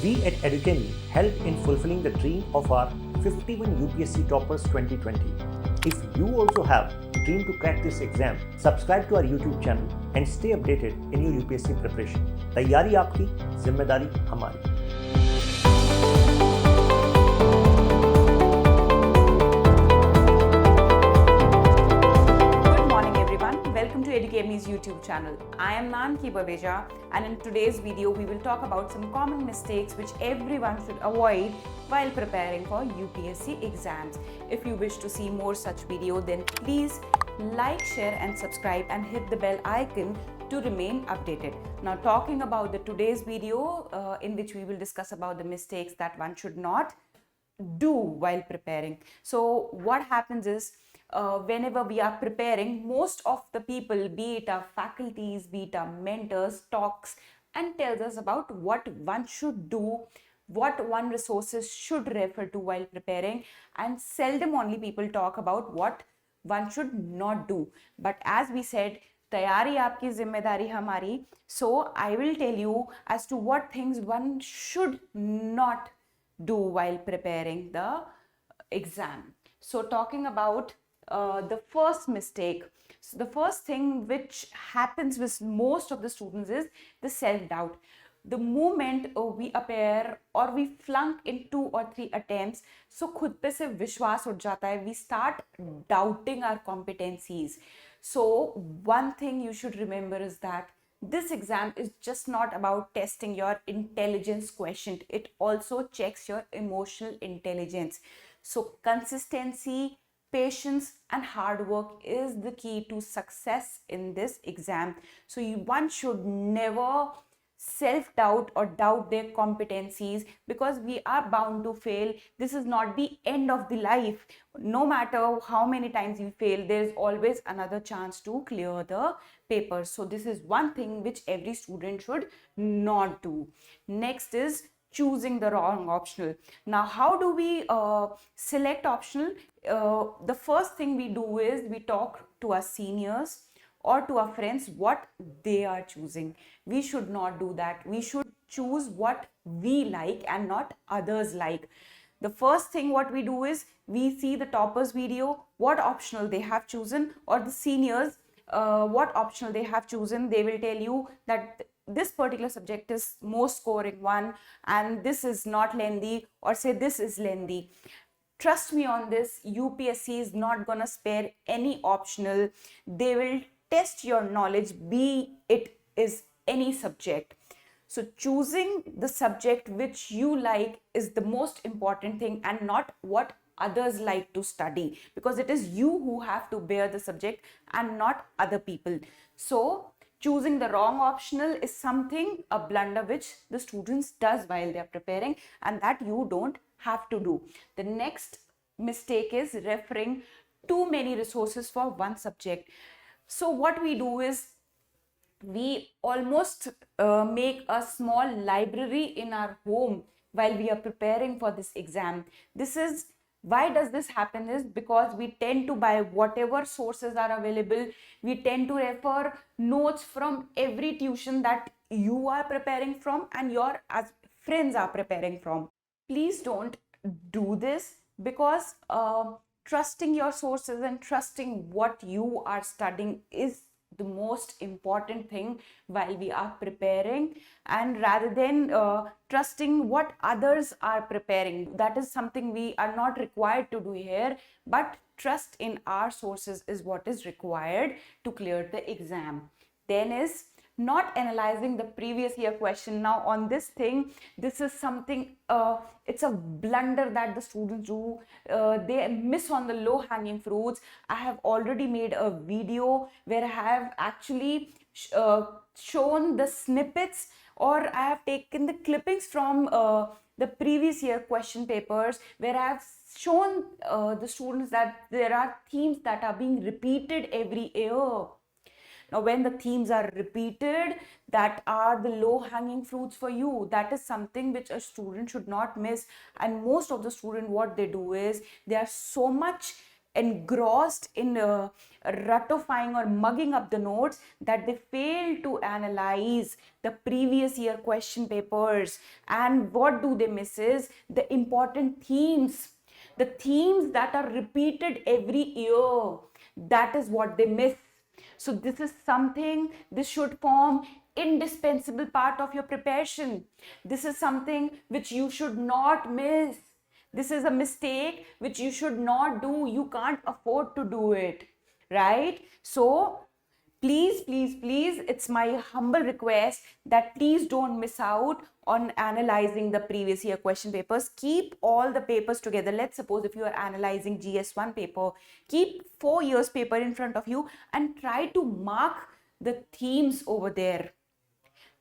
We at Educami help in fulfilling the dream of our 51 UPSC Toppers 2020. If you also have a dream to crack this exam, subscribe to our YouTube channel and stay updated in your UPSC preparation. तैयारी आपकी, जिम्मेदारी हमारी. Welcome to Educami's YouTube channel. I am Nanki Babeja, and in today's video we will talk about some common mistakes which everyone should avoid while preparing for UPSC exams. If you wish to see more such videos, then please like, share and subscribe and hit the bell icon to remain updated. Now, talking about the today's video in which we will discuss about the mistakes that one should not do while preparing. So what happens is, whenever we are preparing, most of the people, be it our faculties, be it our mentors, talks and tells us about what one should do, what one resources should refer to while preparing, and seldom only people talk about what one should not do. But as we said, तैयारी आपकी जिम्मेदारी हमारी. So I will tell you as to what things one should not do while preparing the exam. So talking about the first mistake. So the first thing which happens with most of the students is the self-doubt. The moment we appear or we flunk in 2 or 3 attempts, so खुद पे से विश्वास उठ जाता है. We start doubting our competencies. So one thing you should remember is that this exam is just not about testing your intelligence quotient. It also checks your emotional intelligence. So consistency, patience and hard work is the key to success in this exam. So one should never self-doubt or doubt their competencies, because we are bound to fail. This is not the end of the life. No matter how many times you fail, there is always another chance to clear the papers. So this is one thing which every student should not do. Next is choosing the wrong optional. Now, how do we select optional? The first thing we do is we talk to our seniors or to our friends what they are choosing. We should not do that. We should choose what we like and not others like. The first thing what we do is we see the toppers video, what optional they have chosen, or the seniors what optional they have chosen. They will tell you that this particular subject is most scoring one and this is not lengthy, or say this is lengthy. Trust me on this, UPSC is not gonna spare any optional. They will test your knowledge, be it is any subject. So choosing the subject which you like is the most important thing, and not what others like to study, because it is you who have to bear the subject and not other people. So choosing the wrong optional is something, a blunder which the students does while they are preparing, and that you don't have to do. The next mistake is referring too many resources for one subject. So what we do is we almost make a small library in our home while we are preparing for this exam. This is why does this happen is because we tend to buy whatever sources are available. We tend to refer notes from every tuition that you are preparing from and your as friends are preparing from. Please don't do this, because trusting your sources and trusting what you are studying is the most important thing while we are preparing, and rather than trusting what others are preparing. That is something we are not required to do here, but trust in our sources is what is required to clear the exam. Then is not analyzing the previous year question. Now on this thing, this is something, it's a blunder that the students do. They miss on the low hanging fruits. I have already made a video where I have actually shown the snippets, or I have taken the clippings from the previous year question papers, where I have shown the students that there are themes that are being repeated every year. Now, when the themes are repeated, that are the low-hanging fruits for you. That is something which a student should not miss. And most of the student, what they do is, they are so much engrossed in ratifying or mugging up the notes that they fail to analyze the previous year question papers. And what do they miss is the important themes, the themes that are repeated every year. That is what they miss. So this is something, this should form indispensable part of your preparation. This is something which you should not miss. This is a mistake which you should not do. You can't afford to do it, right? So please, please, please, it's my humble request that please don't miss out on analyzing the previous year question papers. Keep all the papers together. Let's suppose if you are analyzing GS1 paper, keep 4 years paper in front of you and try to mark the themes over there.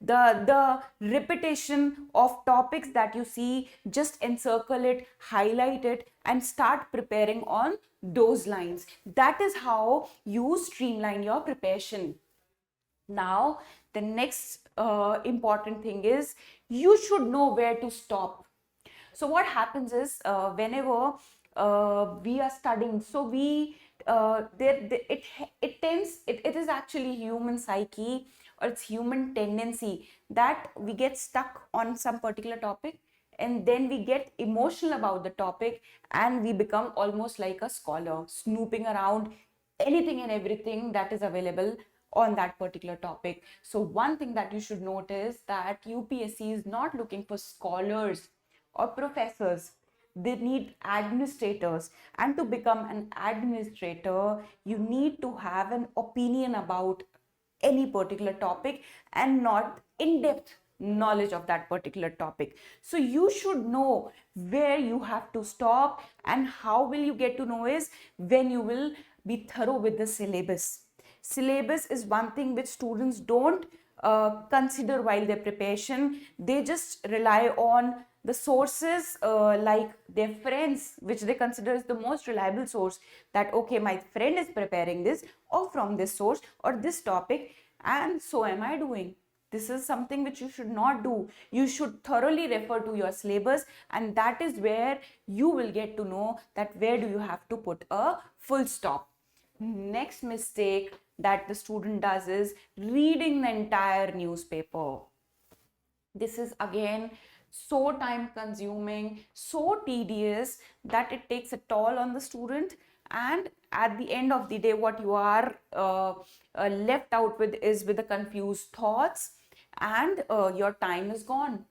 The repetition of topics that you see, just encircle it, highlight it, and start preparing on those lines. That is how you streamline your preparation. Now the next important thing is you should know where to stop. So what happens is whenever we are studying, so we it is actually human psyche, or it's human tendency that we get stuck on some particular topic and then we get emotional about the topic and we become almost like a scholar, snooping around anything and everything that is available on that particular topic. So one thing that you should notice that UPSC is not looking for scholars or professors. They need administrators, and to become an administrator you need to have an opinion about any particular topic and not in-depth knowledge of that particular topic. So you should know where you have to stop, and how will you get to know is when you will be thorough with the syllabus. Syllabus is one thing which students don't consider while their preparation. They just rely on the sources like their friends, which they consider as the most reliable source, that okay, my friend is preparing this or from this source or this topic, and so am I doing. This is something which you should not do. You should thoroughly refer to your syllabus, and that is where you will get to know that where do you have to put a full stop. Next mistake that the student does is reading the entire newspaper. This is again so time consuming, so tedious that it takes a toll on the student, and at the end of the day what you are left out with is with the confused thoughts, and your time is gone.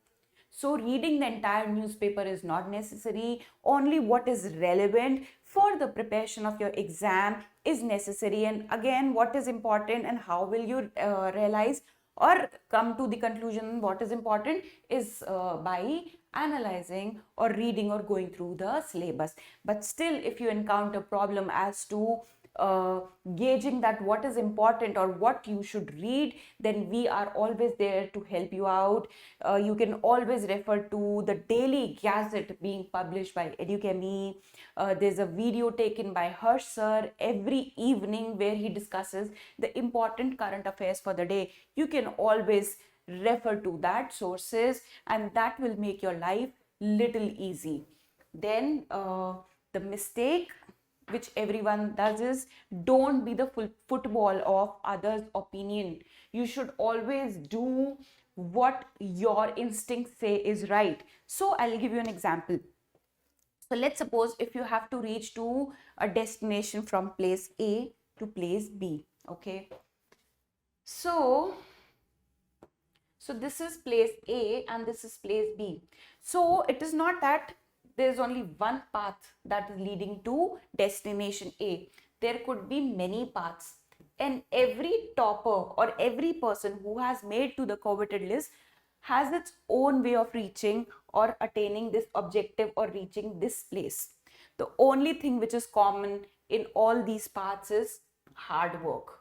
So reading the entire newspaper is not necessary. Only what is relevant for the preparation of your exam is necessary. And again, what is important and how will you realize or come to the conclusion what is important is by analyzing or reading or going through the syllabus. But still, if you encounter problem as to gauging that what is important or what you should read, then we are always there to help you out. You can always refer to the daily gazette being published by Educami. There's a video taken by Harsh sir every evening where he discusses the important current affairs for the day. You can always refer to that sources, and that will make your life little easy. Then the mistake which everyone does is don't be the football of others' opinion. You should always do what your instincts say is right. So I'll give you an example. So let's suppose if you have to reach to a destination from place A to place B, okay? So this is place A and this is place B. So it is not that there is only one path that is leading to destination A. There could be many paths, and every topper or every person who has made to the coveted list has its own way of reaching or attaining this objective or reaching this place. The only thing which is common in all these paths is hard work.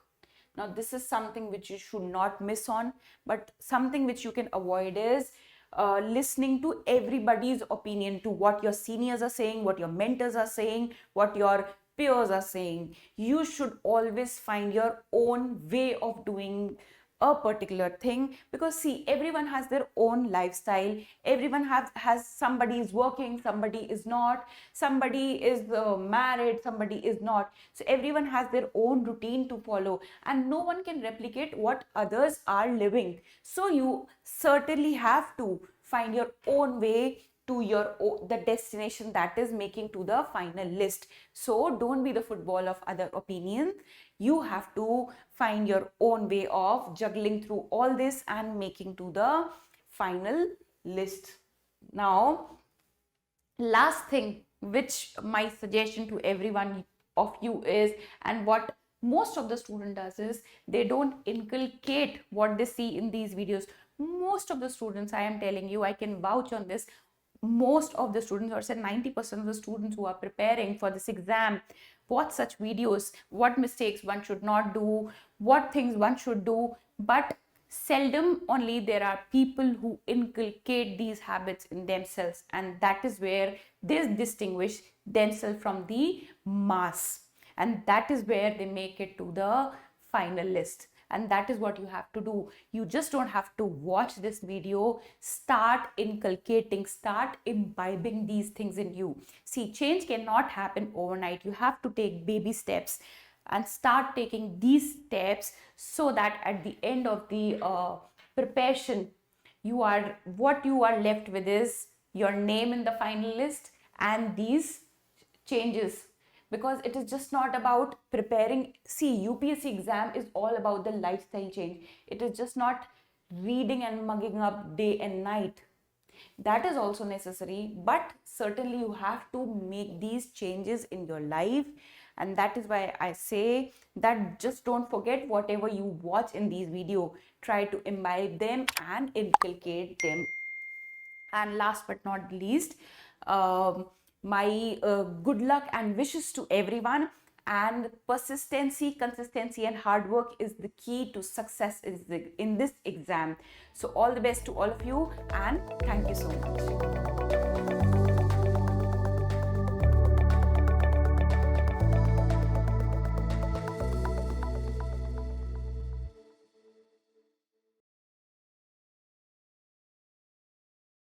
Now this is something which you should not miss on, but something which you can avoid is listening to everybody's opinion, to what your seniors are saying, what your mentors are saying, what your peers are saying. You should always find your own way of doing a particular thing, because see, everyone has their own lifestyle. Everyone has somebody is working, somebody is not, somebody is married, somebody is not. So everyone has their own routine to follow, and no one can replicate what others are living. So you certainly have to find your own way to the destination that is making to the final list. So don't be the football of other opinions. You have to find your own way of juggling through all this and making to the final list. Now, last thing which my suggestion to everyone of you is, and what most of the student does is, they don't inculcate what they see in these videos. Most of the students, I am telling you, I can vouch on this, most of the students, or say 90% of the students who are preparing for this exam, watch such videos, what mistakes one should not do, what things one should do, but seldom only there are people who inculcate these habits in themselves, and that is where they distinguish themselves from the mass, and that is where they make it to the final list. And that is what you have to do. You just don't have to watch this video. Start inculcating, start imbibing these things in you. See, change cannot happen overnight. You have to take baby steps and start taking these steps, so that at the end of the preparation, what you are left with is your name in the final list and these changes. Because it is just not about preparing. See, UPSC exam is all about the lifestyle change. It is just not reading and mugging up day and night. That is also necessary, but certainly you have to make these changes in your life. And that is why I say that just don't forget whatever you watch in these videos. Try to imbibe them and inculcate them. And last but not least, my good luck and wishes to everyone. And persistency, consistency, and hard work is the key to success in this exam. So all the best to all of you, and thank you so much.